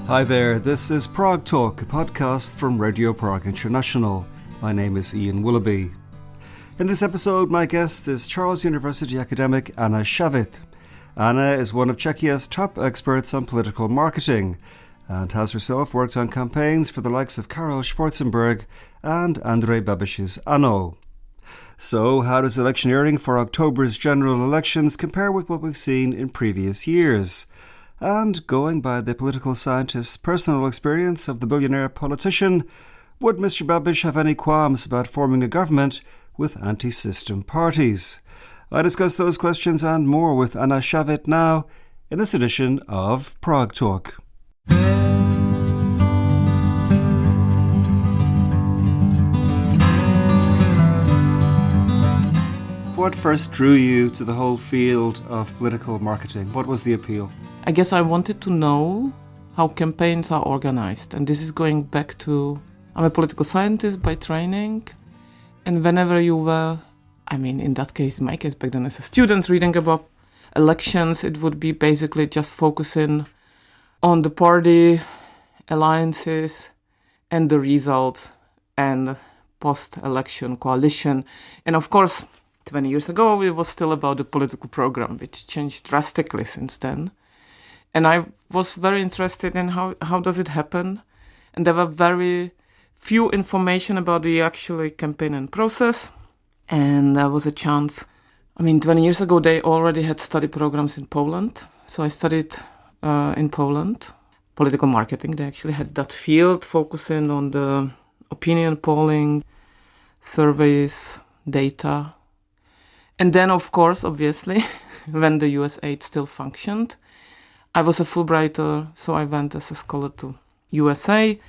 Hi there, this is Prague Talk, a podcast from Radio Prague International. My name is Ian Willoughby. In this episode, my guest is Charles University academic Anna Shavit. Anna is one of Czechia's top experts on political marketing and has herself worked on campaigns for the likes of Karel Schwarzenberg and Andrej Babiš's ANO. So, how does electioneering for October's general elections compare with what we've seen in previous years? And going by the political scientist's personal experience of the billionaire politician, would Mr. Babiš have any qualms about forming a government with anti-system parties? I discuss those questions and more with Anna Shavit now in this edition of Prague Talk. What first drew you to the whole field of political marketing? What was the appeal? I guess I wanted to know how campaigns are organized. And this is going back to, I'm a political scientist by training. And whenever you were, in that case, in my case, back then as a student reading about elections, it would be basically just focusing on the party, alliances, and the results, and post-election coalition. And of course, 20 years ago, it was still about the political program, which changed drastically since then. And I was very interested in how does it happen. And there were very few information about the actual campaigning process. And there was a chance. 20 years ago, they already had study programs in Poland. So I studied in Poland, political marketing. They actually had that field focusing on the opinion polling, surveys, data. And then, of course, obviously, when the US aid still functioned, I was a Fulbrighter, so I went as a scholar to USA,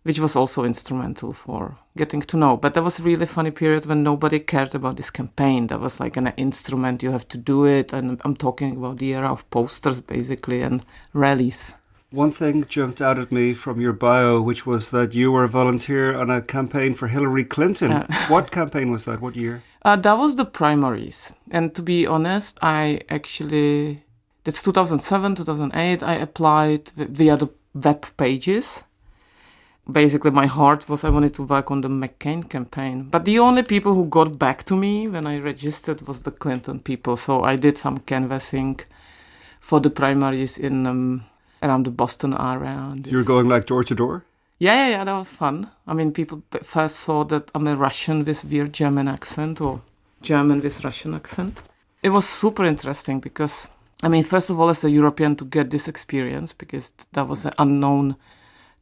which was also instrumental for getting to know. But there was a really funny period when nobody cared about this campaign. That was like an instrument, you have to do it. And I'm talking about the era of posters, basically, and rallies. One thing jumped out at me from your bio, which was that you were a volunteer on a campaign for Hillary Clinton. What campaign was that? What year? That was the primaries. And to be honest, that's 2007, 2008, I applied via the web pages. Basically, my heart was I wanted to work on the McCain campaign. But the only people who got back to me when I registered was the Clinton people. So I did some canvassing for the primaries in around the Boston area. You were going like door to door? Yeah, that was fun. People first saw that I'm a Russian with weird German accent or German with Russian accent. It was super interesting because, first of all, as a European to get this experience because that was an unknown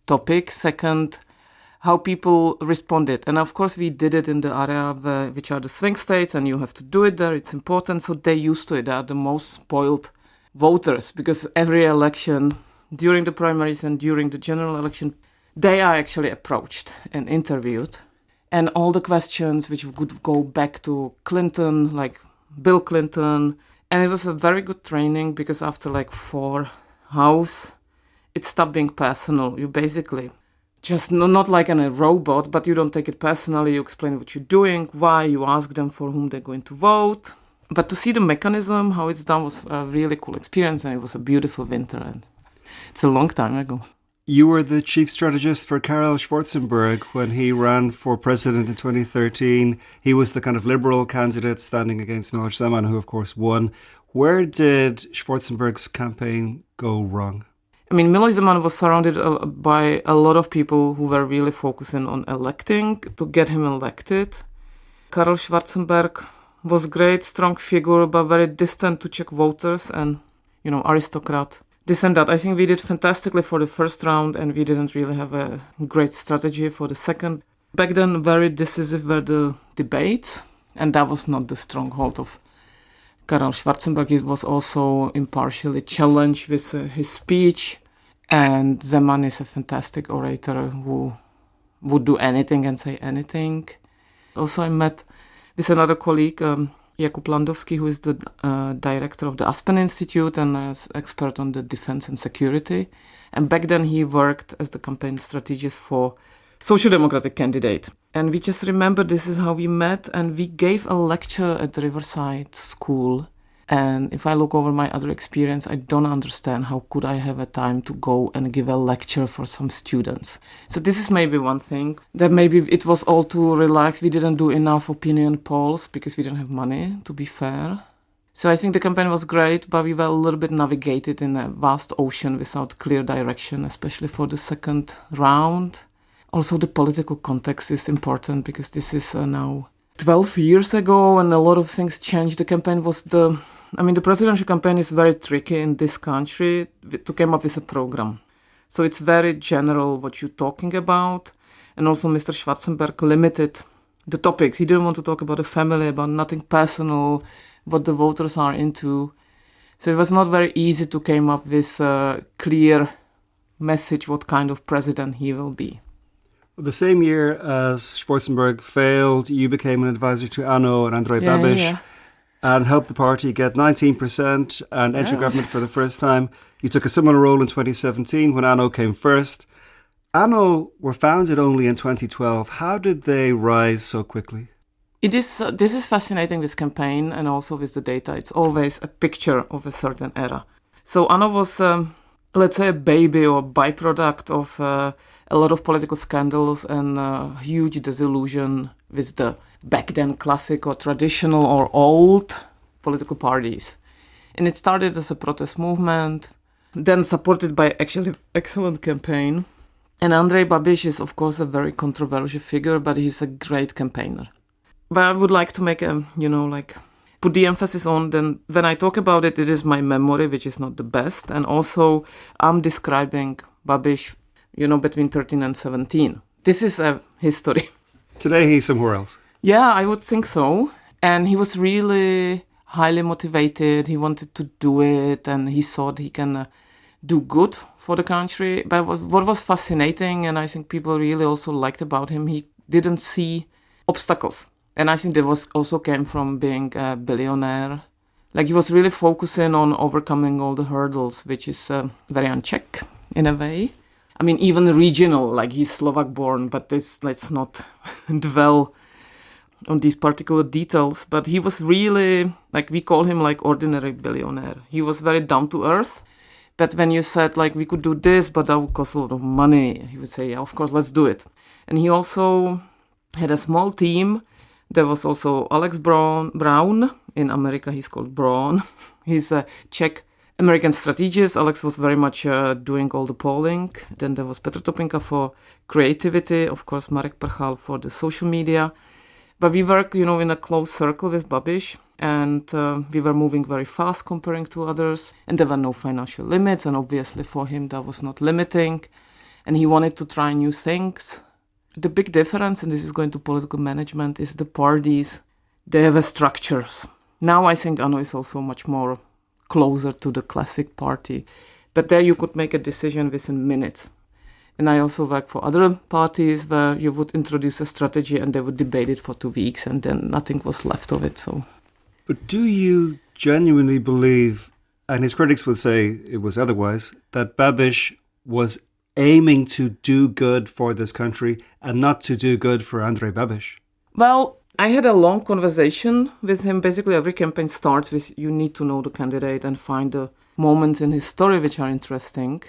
topic. Second, how people responded. And of course, we did it in the area which are the swing states and you have to do it there. It's important. So they used to it. They are the most spoiled voters because every election during the primaries and during the general election, they are actually approached and interviewed. And all the questions which would go back to Clinton, like Bill Clinton. And it was a very good training because after 4 hours, it stopped being personal. You basically just not like a robot, but you don't take it personally. You explain what you're doing, why, you ask them for whom they're going to vote. But to see the mechanism, how it's done, was a really cool experience. And it was a beautiful winter. And it's a long time ago. You were the chief strategist for Karel Schwarzenberg when he ran for president in 2013. He was the kind of liberal candidate standing against Miloš Zeman, who of course won. Where did Schwarzenberg's campaign go wrong? Miloš Zeman was surrounded by a lot of people who were really focusing on electing to get him elected. Karel Schwarzenberg was a great, strong figure, but very distant to Czech voters and, aristocrat. This and that. I think we did fantastically for the first round and we didn't really have a great strategy for the second. Back then, very decisive were the debates, and that was not the stronghold of Karel Schwarzenberg. It was also impartially challenged with his speech, and Zeman is a fantastic orator who would do anything and say anything. Also, I met with another colleague, Jakub Landowski, who is the director of the Aspen Institute and is expert on the defense and security. And back then he worked as the campaign strategist for Social Democratic candidate. And we just remember this is how we met, and we gave a lecture at the Riverside School. And if I look over my other experience, I don't understand how could I have a time to go and give a lecture for some students. So this is maybe one thing, that maybe it was all too relaxed. We didn't do enough opinion polls because we didn't have money, to be fair. So I think the campaign was great, but we were a little bit navigated in a vast ocean without clear direction, especially for the second round. Also, the political context is important because this is now 12 years ago and a lot of things changed. The campaign was the presidential campaign is very tricky in this country to come up with a program. So it's very general what you're talking about. And also Mr. Schwarzenberg limited the topics. He didn't want to talk about the family, about nothing personal, what the voters are into. So it was not very easy to come up with a clear message what kind of president he will be. The same year as Schwarzenberg failed, you became an advisor to Ano and Andrej Babiš and helped the party get 19% and enter government for the first time. You took a similar role in 2017 when Ano came first. Ano were founded only in 2012. How did they rise so quickly? This is fascinating, this campaign, and also with the data. It's always a picture of a certain era. So Ano was, let's say, a baby or byproduct of a lot of political scandals and huge disillusion with the back then classic or traditional or old political parties. And it started as a protest movement, then supported by actually excellent campaign. And Andrej Babiš is, of course, a very controversial figure, but he's a great campaigner. But I would like to make put the emphasis on, then when I talk about it, it is my memory, which is not the best. And also I'm describing Babiš, between 13 and 17. This is a history. Today he's somewhere else. Yeah, I would think so. And he was really highly motivated. He wanted to do it and he thought he can do good for the country. But what was fascinating, and I think people really also liked about him, he didn't see obstacles. And I think that was also came from being a billionaire. Like he was really focusing on overcoming all the hurdles, which is very un-Czech in a way. I mean, even regional, like he's Slovak born, but let's not dwell on these particular details. But he was really, we call him ordinary billionaire. He was very down to earth. But when you said we could do this, but that would cost a lot of money, he would say, yeah, of course, let's do it. And he also had a small team. There was also Alex Brown. In America, he's called Braun. He's a Czech American strategist. Alex was very much doing all the polling. Then there was Petr Topinka for creativity. Of course, Marek Prchal for the social media. But we work, in a close circle with Babiš. And we were moving very fast comparing to others. And there were no financial limits. And obviously for him, that was not limiting. And he wanted to try new things. The big difference, and this is going to political management, is the parties. They have a structures. Now I think Ano is also much more closer to the classic party. But there you could make a decision within minutes. And I also work for other parties where you would introduce a strategy and they would debate it for 2 weeks and then nothing was left of it. So, but do you genuinely believe, and his critics would say it was otherwise, that Babiš was aiming to do good for this country and not to do good for Andrej Babiš? Well, I had a long conversation with him. Basically, every campaign starts with you need to know the candidate and find the moments in his story which are interesting.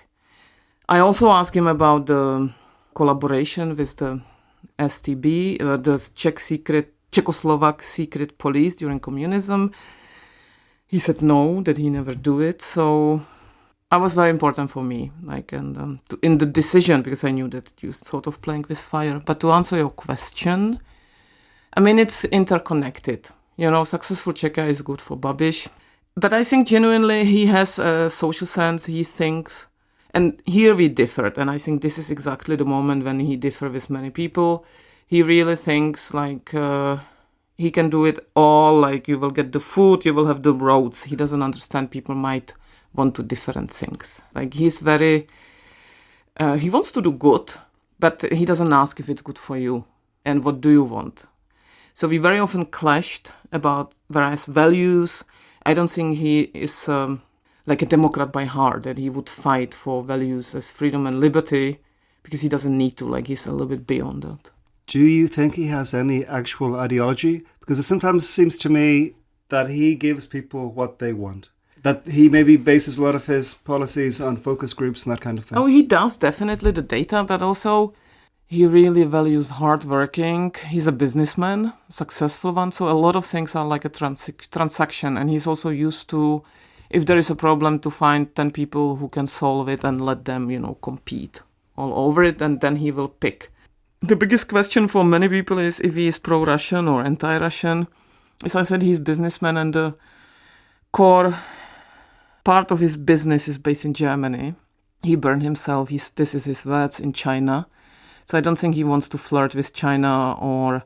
I also asked him about the collaboration with the STB, the Czechoslovak secret police during communism. He said no, that he never do it. So it was very important for me, in the decision, because I knew that you're sort of playing with fire. But to answer your question, I mean, it's interconnected. Successful Czechia is good for Babiš. But I think genuinely he has a social sense, he thinks, and here we differed. And I think this is exactly the moment when he differed with many people. He really thinks he can do it all, you will get the food, you will have the roads. He doesn't understand people might want to different things. He's very, he wants to do good, but he doesn't ask if it's good for you and what do you want. So we very often clashed about various values. I don't think he is a Democrat by heart, that he would fight for values as freedom and liberty, because he doesn't need to, he's a little bit beyond that. Do you think he has any actual ideology? Because it sometimes seems to me that he gives people what they want? That he maybe bases a lot of his policies on focus groups and that kind of thing? Oh, he does, definitely, the data, but also he really values hard working. He's a businessman, successful one, so a lot of things are like a transaction, and he's also used to, if there is a problem, to find 10 people who can solve it and let them, compete all over it, and then he will pick. The biggest question for many people is if he is pro-Russian or anti-Russian. As I said, he's a businessman, and the core part of his business is based in Germany. He burned himself, this is his words, in China. So I don't think he wants to flirt with China or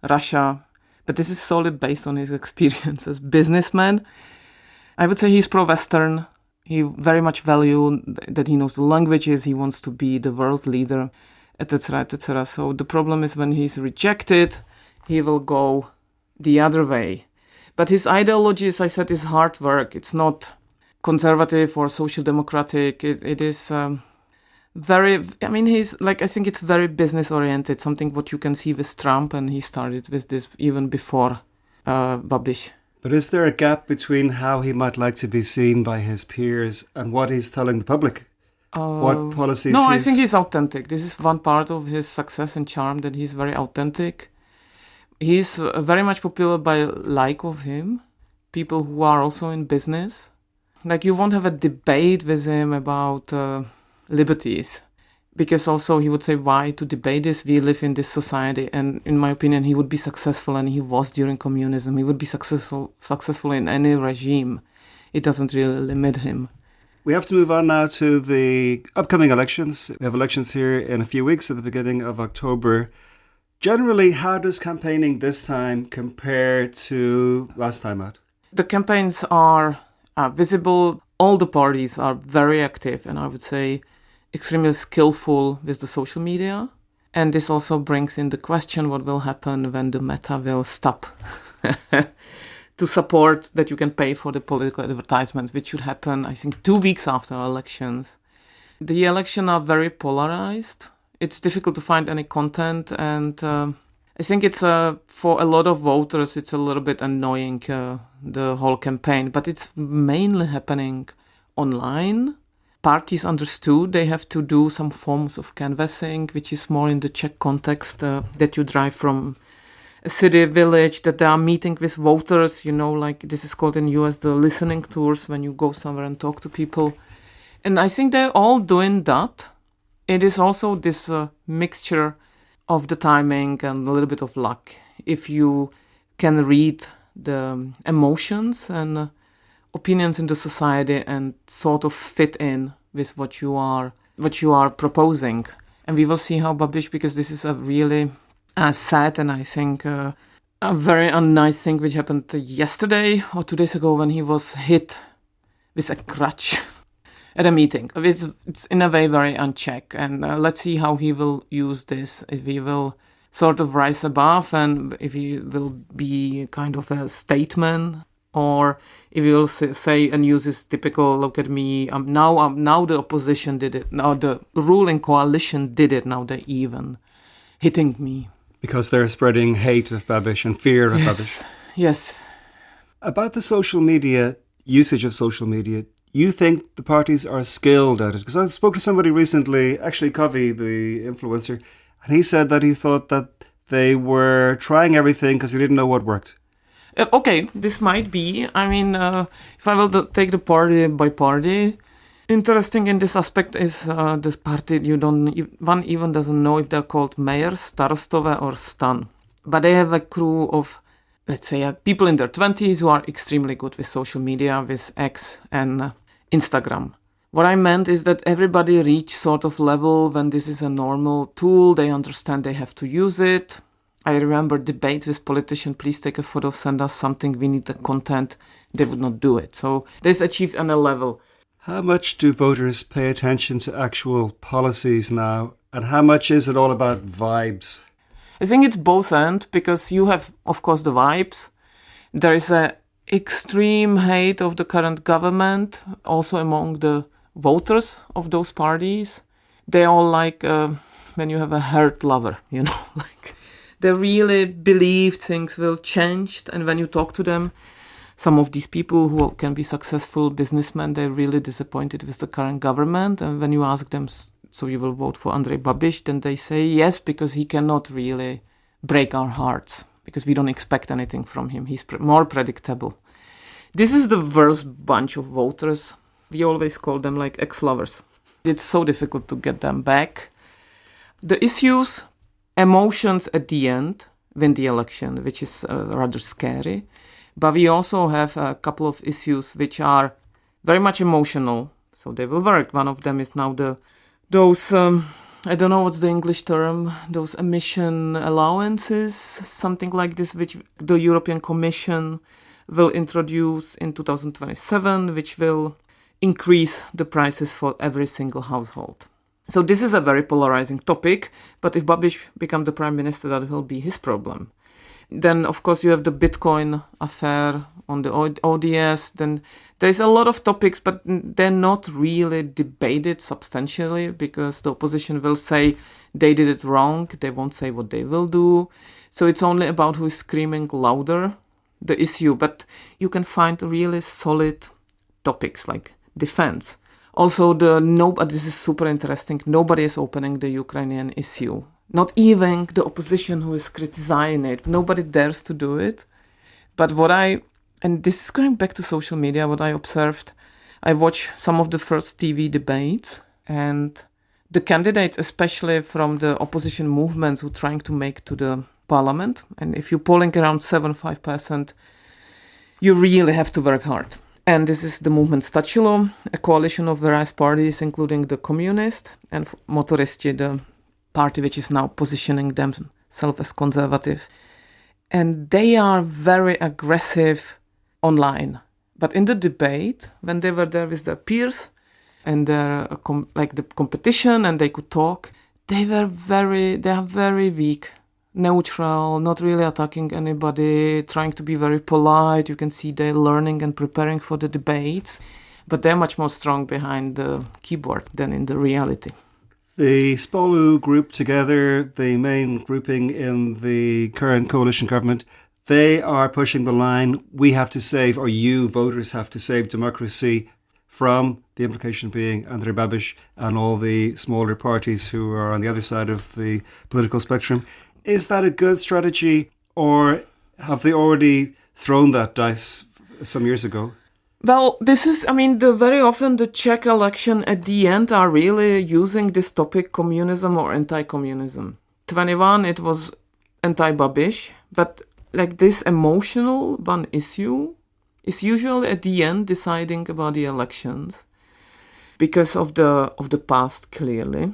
Russia. But this is solely based on his experience as businessman. I would say he's pro-Western. He very much values that he knows the languages. He wants to be the world leader, etc., etc. So the problem is when he's rejected, he will go the other way. But his ideology, as I said, is hard work. It's not conservative or social democratic. It is very, I think it's very business oriented, something what you can see with Trump, and he started with this even before Babiš. But is there a gap between how he might like to be seen by his peers and what he's telling the public? What policies? No, I think he's authentic. This is one part of his success and charm, that he's very authentic. He's very much popular by like of him, people who are also in business. Like, you won't have a debate with him about liberties, because also he would say, why to debate this? We live in this society, and in my opinion, he would be successful, and he was during communism. He would be successful in any regime. It doesn't really limit him. We have to move on now to the upcoming elections. We have elections here in a few weeks at the beginning of October. Generally, how does campaigning this time compare to last time out? The campaigns are visible. All the parties are very active, and I would say extremely skillful with the social media. And this also brings in the question what will happen when the Meta will stop to support that you can pay for the political advertisements, which should happen, I think, 2 weeks after elections. The elections are very polarized. It's difficult to find any content, and I think it's for a lot of voters, it's a little bit annoying, the whole campaign, but it's mainly happening online. Parties understood they have to do some forms of canvassing, which is more in the Czech context, that you drive from a city, village, that they are meeting with voters, like this is called in US the listening tours, when you go somewhere and talk to people. And I think they're all doing that. It is also this mixture of the timing and a little bit of luck. If you can read the emotions and opinions in the society and sort of fit in with what you are proposing. And we will see how Babiš, because this is a really sad and I think a very unnice thing which happened yesterday or 2 days ago, when he was hit with a crutch at a meeting. It's in a way very unchecked, and let's see how he will use this, if he will sort of rise above and if he will be kind of a statesman, or if he will say and use his typical, look at me, now the opposition did it, now the ruling coalition did it, now they're even hitting me. Because they're spreading hate of Babiš and fear of Babiš. Yes. About the social media, usage of social media, you think the parties are skilled at it? Because I spoke to somebody recently, actually Covey, the influencer, and he said that he thought that they were trying everything because they didn't know what worked. Okay, this might be. If I will take the party by party, interesting in this aspect is this party, one even doesn't know if they're called mayor, starostové, or stan. But they have a crew of, let's say, people in their 20s who are extremely good with social media, with X and Instagram. What I meant is that everybody reach sort of level when this is a normal tool, they understand they have to use it. I remember debate with politicians, please take a photo, send us something, we need the content. They would not do it. So this achieved on a level. How much do voters pay attention to actual policies now? And how much is it all about vibes? I think it's both ends, because you have, of course, the vibes. There is a extreme hate of the current government, also among the voters of those parties. They all like when you have a hurt lover, like they really believe things will change. And when you talk to them, some of these people who can be successful businessmen, they're really disappointed with the current government. And when you ask them, so you will vote for Andrej Babiš, then they say yes, because he cannot really break our hearts, because we don't expect anything from him. He's more predictable. This is the worst bunch of voters. We always call them like ex-lovers. It's so difficult to get them back. The issues, emotions at the end win the election, which is rather scary. But we also have a couple of issues which are very much emotional, so they will work. One of them is now those I don't know what's the English term, those emission allowances, something like this, which the European Commission will introduce in 2027, which will increase the prices for every single household. So this is a very polarizing topic, but if Babiš becomes the prime minister, that will be his problem. Then, of course, you have the Bitcoin affair on the ODS. Then there's a lot of topics, but they're not really debated substantially, because the opposition will say they did it wrong. They won't say what they will do. So it's only about who is screaming louder, the issue. But you can find really solid topics like defense. Also, this is super interesting. Nobody is opening the Ukrainian issue. Not even the opposition who is criticizing it. Nobody dares to do it. But and this is going back to social media, what I observed, I watched some of the first TV debates, and the candidates, especially from the opposition movements who are trying to make to the parliament, and if you're polling around 7-5%, you really have to work hard. And this is the movement Stačilo, a coalition of various parties, including the Communist and Motoristi, the party which is now positioning themselves as conservative. And they are very aggressive online. But in the debate, when they were there with their peers and their the competition, and they could talk, they are very weak, neutral, not really attacking anybody, trying to be very polite. You can see they're learning and preparing for the debates, but they're much more strong behind the keyboard than in the reality. The Spolu group together, the main grouping in the current coalition government, they are pushing the line, we have to save, or you voters have to save democracy from, the implication being Andrej Babiš and all the smaller parties who are on the other side of the political spectrum. Is that a good strategy, or have they already thrown that dice some years ago? Well, very often the Czech election at the end are really using this topic, communism or anti-communism. 21, it was anti-Babiš, but like this emotional one issue is usually at the end deciding about the elections because of the past, clearly.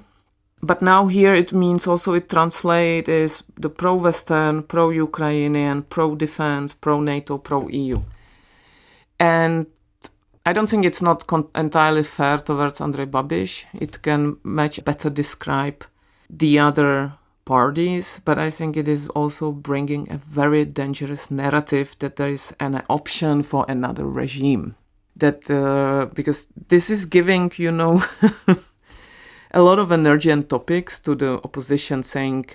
But now here it means also it translates as the pro-Western, pro-Ukrainian, pro-defense, pro-NATO, pro-EU. And I don't think it's not entirely fair towards Andrej Babiš. It can much better describe the other parties, but I think it is also bringing a very dangerous narrative that there is an option for another regime. That because this is giving, a lot of energy and topics to the opposition, saying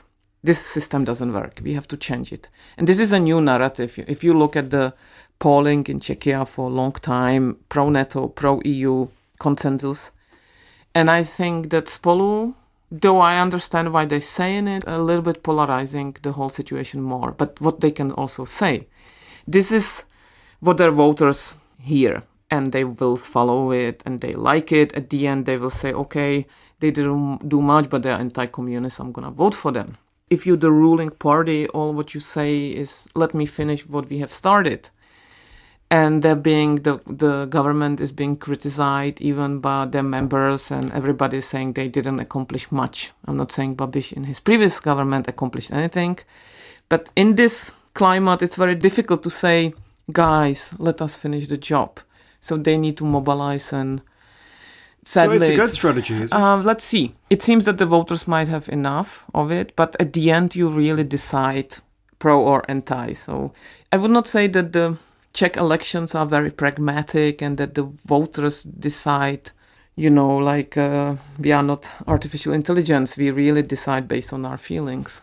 this system doesn't work, we have to change it. And this is a new narrative. If you look at the polling in Czechia for a long time, pro-NATO, pro-EU consensus. And I think that Spolu, though I understand why they're saying it, a little bit polarizing the whole situation more. But what they can also say, this is what their voters hear, and they will follow it, and they like it. At the end, they will say, okay, they didn't do much, but they're anti-communist, I'm going to vote for them. If you're the ruling party, all what you say is, let me finish what we have started. And the government is being criticized even by their members, and everybody is saying they didn't accomplish much. I'm not saying Babiš in his previous government accomplished anything, but in this climate, it's very difficult to say, guys, let us finish the job. So they need to mobilize, and sadly, so it's a good strategy, is it? Let's see. It seems that the voters might have enough of it, but at the end, you really decide pro or anti. So I would not say that the Czech elections are very pragmatic and that the voters decide, we are not artificial intelligence. We really decide based on our feelings.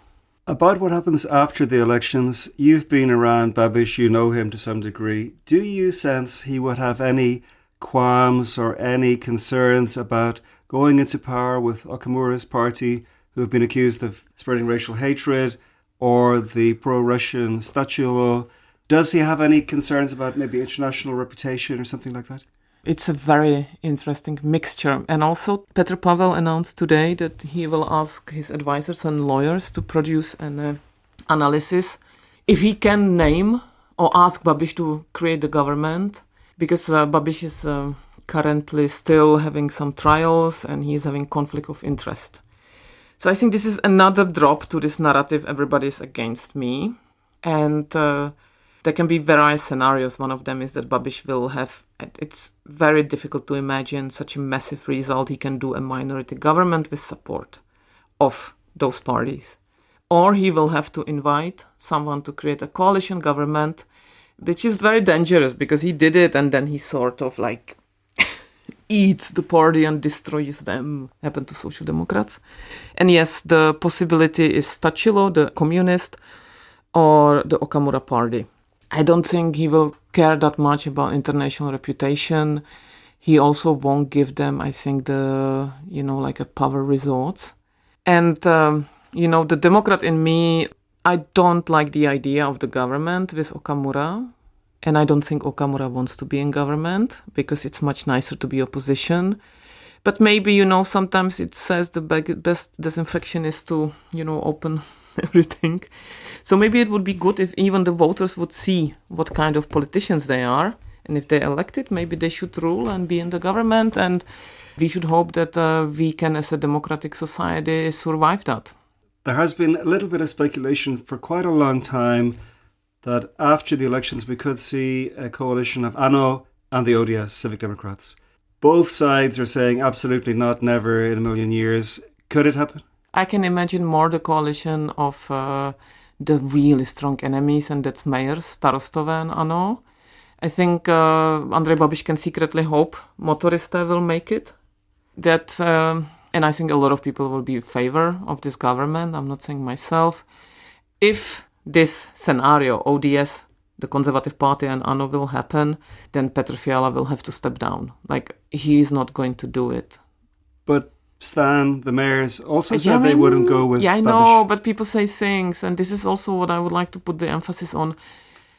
About what happens after the elections, you've been around Babiš, you know him to some degree. Do you sense he would have any qualms or any concerns about going into power with Okamura's party, who have been accused of spreading racial hatred, or the pro-Russian Stachilo? Does he have any concerns about maybe international reputation or something like that? It's a very interesting mixture. And also, Petr Pavel announced today that he will ask his advisors and lawyers to produce an analysis if he can name or ask Babiš to create the government, because Babiš is currently still having some trials and he is having conflict of interest. So I think this is another drop to this narrative, everybody is against me. And there can be various scenarios. One of them is that Babiš will have, it's very difficult to imagine such a massive result. He can do a minority government with support of those parties. Or he will have to invite someone to create a coalition government, which is very dangerous because he did it and then he sort of like eats the party and destroys them. Happened to Social Democrats. And yes, the possibility is Stachilo, the communist, or the Okamura party. I don't think he will care that much about international reputation. He also won't give them, I think, the, like a power resorts. And, the Democrat in me, I don't like the idea of the government with Okamura. And I don't think Okamura wants to be in government because it's much nicer to be opposition. But maybe, sometimes it says the best disinfection is to, open everything. So maybe it would be good if even the voters would see what kind of politicians they are. And if they're elected, maybe they should rule and be in the government. And we should hope that we can, as a democratic society, survive that. There has been a little bit of speculation for quite a long time that after the elections we could see a coalition of ANO and the ODS, Civic Democrats. Both sides are saying absolutely not, never in a million years. Could it happen? I can imagine more the coalition of the really strong enemies, and that's mayors, starostové and ANO. I think Andrej Babiš can secretly hope motorista will make it. That, and I think a lot of people will be in favor of this government. I'm not saying myself. If this scenario, ODS, the Conservative Party and ANO will happen, then Petr Fiala will have to step down. Like, he is not going to do it. But Stan, the mayors, also said they wouldn't go with I Babiš. know, but people say things, and this is also what I would like to put the emphasis on.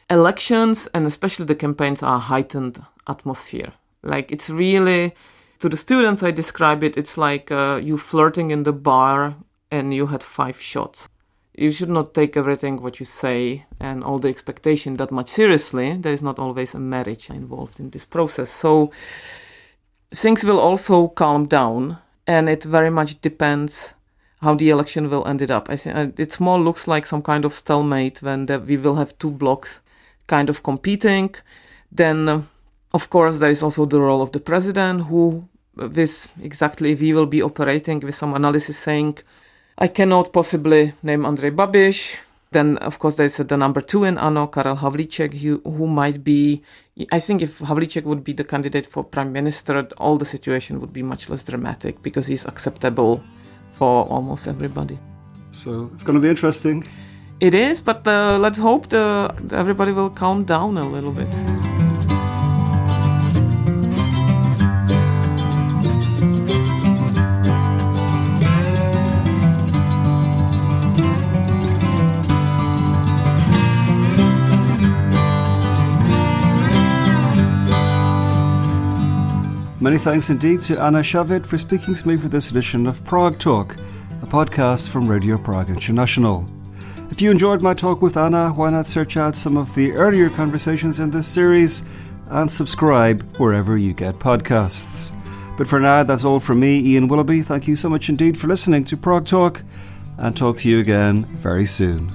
Elections, and especially the campaigns, are a heightened atmosphere. Like, it's really, to the students I describe it, it's like you flirting in the bar and you had 5 shots. You should not take everything what you say and all the expectation that much seriously. There is not always a marriage involved in this process. So things will also calm down, and it very much depends how the election will end up. I think it more looks like some kind of stalemate when we will have 2 blocks kind of competing. Then, of course, there is also the role of the president, who with exactly we will be operating with some analysis saying, I cannot possibly name Andrej Babiš. Then, of course, there's the number 2 in ANO, Karel Havlíček, who might be... I think if Havlíček would be the candidate for prime minister, all the situation would be much less dramatic because he's acceptable for almost everybody. So it's going to be interesting. It is, but let's hope everybody will calm down a little bit. Many thanks indeed to Anna Shavit for speaking to me for this edition of Prague Talk, a podcast from Radio Prague International. If you enjoyed my talk with Anna, why not search out some of the earlier conversations in this series and subscribe wherever you get podcasts. But for now, that's all from me, Ian Willoughby. Thank you so much indeed for listening to Prague Talk, and talk to you again very soon.